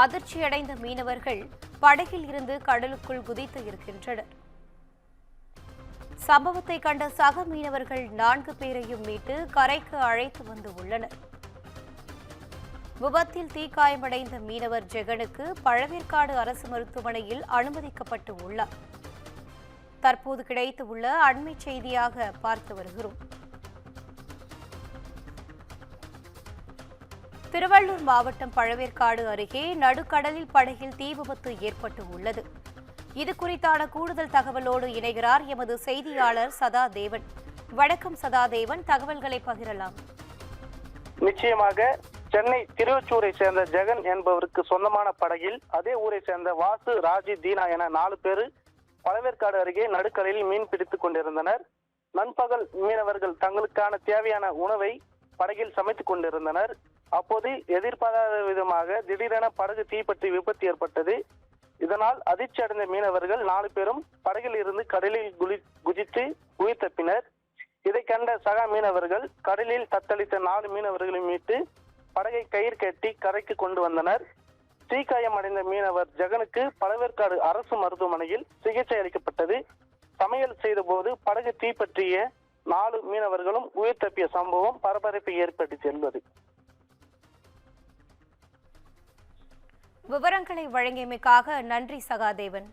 அதிர்ச்சியடைந்த மீனவர்கள் படகில் இருந்து கடலுக்குள் குதித்து இருக்கின்றனர். சம்பவத்தை கண்ட சக மீனவர்கள் 4 பேரையும் மீட்டு கரைக்கு அழைத்து வந்து உள்ளனர். விபத்தில் தீக்காயமடைந்த மீனவர் ஜெகனுக்கு பழவேற்காடு அரசு மருத்துவமனையில் அனுமதிக்கப்பட்டு உள்ளார். தற்போது கிடைத்துள்ள அண்மை செய்தியாக பார்த்து வருகிறோம். திருவள்ளூர் மாவட்டம் பழவேற்காடு அருகே நடுக்கடலில் படகில் தீ விபத்து ஏற்பட்டு உள்ளது. இது குறித்தான கூடுதல் தகவலோடு இணைகிறார் எமது செய்தியாளர் சதாதேவன். வணக்கம் சதாதேவன், தகவல்களை பகிரலாம். நிச்சயமாக சென்னை திருவொற்றியூரை சேர்ந்த ஜெகன் என்பவருக்கு சொந்தமான படகில் அதே ஊரை சேர்ந்த வாசு, ராஜி, தீனா என 4 பேர் பழவேற்காடு அருகே நடுக்கடலில் மீன் பிடித்துக் கொண்டிருந்தனர். நண்பகல் மீனவர்கள் தங்களுக்கான தேவையான உணவை படகில் சமைத்துக் கொண்டிருந்தனர். அப்போது எதிர்பாராத விதமாக திடீரென படகு தீப்பற்றி விபத்து ஏற்பட்டது. இதனால் அதிர்ச்சி அடைந்த மீனவர்கள் 4 பேரும் படகில் இருந்து கடலில் குதித்து உயிர் தப்பினர். இதை கண்ட சக மீனவர்கள் கடலில் தத்தளித்த 4 மீனவர்களை மீட்டு படகை கயிறு கட்டி கரைக்கு கொண்டு வந்தனர். தீக்காயம் அடைந்த மீனவர் ஜெகனுக்கு பழவேற்காடு அரசு மருத்துவமனையில் சிகிச்சை அளிக்கப்பட்டது. சமையல் செய்த போது படகு தீப்பற்றிய 4 மீனவர்களும் உயிர் தப்பிய சம்பவம் பரபரப்பை ஏற்பட்டு செல்வது. விவரங்களை வழங்கியமைக்காக நன்றி சகாதேவன்.